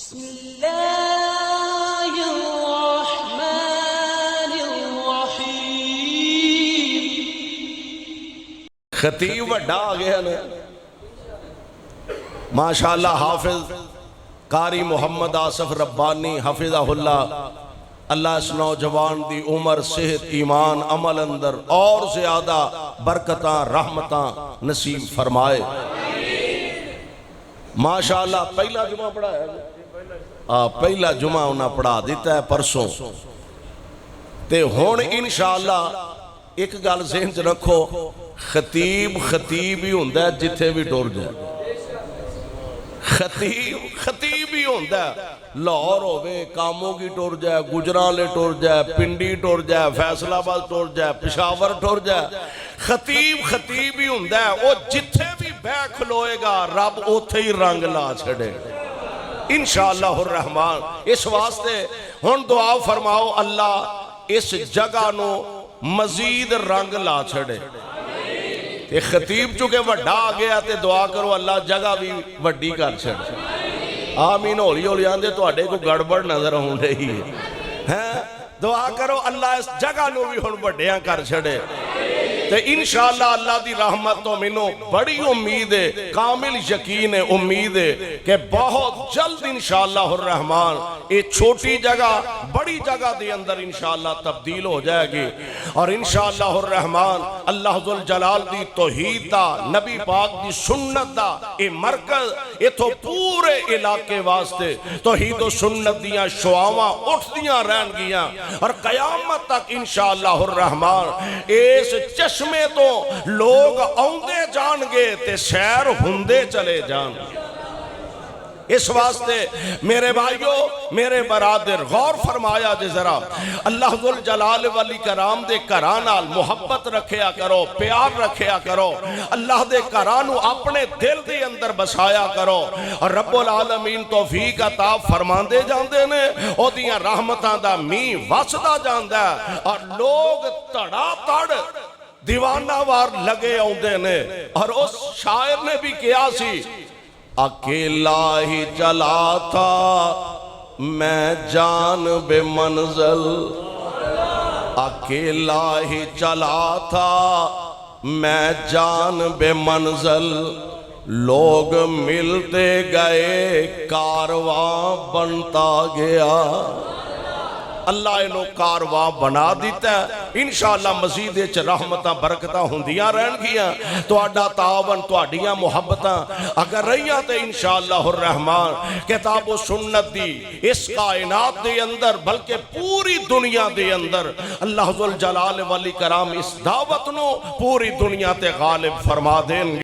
بسم اللہ الرحمن الرحیم۔ خطیب وڈا آ گیا نا ماشاءاللہ، حافظ قاری محمد آصف ربانی حفظہ اللہ، اللہ اس نوجوان دی عمر صحت ایمان عمل اندر اور زیادہ برکتاں رحمتاں نصیب فرمائے۔ ماشاءاللہ پہلا جمعہ پڑھا ہے، پہلا جمعہ انہاں پڑھا دیتا ہے پرسوں تے ہون انشاءاللہ ایک گل ذہن چ رکھو، خطیب ہی ہوندہ ہے جتھے بھی ٹور جائے، خطیب ہی ہوندہ ہے، لاہور ہوئے کاموں کی ٹور جائے، گجرالے ٹور جائے، پنڈی ٹور جائے، فیصل آباد ٹور جائے، پشاور ٹور جائے، خطیب ہی ہوندہ ہے، وہ جتھے بھی بے کھلوئے گا رب اوتھے ہی رنگ لا چھڑے انشاءاللہ الرحمن۔ اس واسطے ہن دعا فرماؤ اللہ اس جگہ نو مزید رنگ لا چھڑے۔ ایک خطیب چونکہ وڈا آ گیا تے دعا کرو اللہ جگہ بھی وڈی کر چھڑے۔ آمین ہولی ہولی آندے تو اڈے کو گڑبڑ نظر ہوں رہی ہے، دعا کرو اللہ اس جگہ نو بھی ہن وڈیاں کر چھڑے تے انشاءاللہ اللہ دی رحمت تو منو بڑی امید ہے، کامل یقین ہے، امید ہے کہ بہت جلد انشاءاللہ الرحمن یہ چھوٹی جگہ بڑی جگہ دے اندر انشاءاللہ تبدیل ہو جائے گی، اور انشاءاللہ الرحمن اللہ ذوالجلال دی توحید دا نبی پاک دی سنت دا اے مرکز اے تو پورے علاقے واسطے توحید و سنت دیاں شعاواں اٹھ دیاں رہن گیاں، اور قیامت تک انشاءاللہ الرحمن اس چشمے تو لوگ آؤندے جان گے تے سیر ہندے چلے جان گے۔ اس واسطے میرے بھائیو میرے برادر غور فرمایا جے ذرا، اللہ ذوالجلال والی کرام دے کرانال محبت رکھیا کرو، پیار رکھیا کرو، اللہ دے کرانو اپنے دل دے اندر بسایا کرو، اور رب العالمین توفیق عطا فرماندے جاندے نے، او دیاں رحمتاں دا می واسدہ جاندہ ہے، اور لوگ تڑا تڑ دیوانہ وار لگے آؤندے نے۔ اور اس شاعر نے بھی کیا سی، اکیلا ہی چلا تھا میں جان بے منزل، اکیلا ہی چلا تھا میں جان بے منزل، لوگ ملتے گئے کارواں بنتا گیا۔ اللہ انہوں کارواں بنا دیتا ہے، انشاءاللہ مزید اچھ رحمتاں برکتاں ہندیاں رہن گیاں، تو اڈا تعاون تو اڈیاں محبتاں اگر رہیاں تے انشاءاللہ الرحمن کتاب و سنت دی اس کائنات دے اندر بلکہ پوری دنیا دے اندر اللہ ذوالجلال والی کرام اس دعوت نو پوری دنیا تے غالب فرما دیں گے۔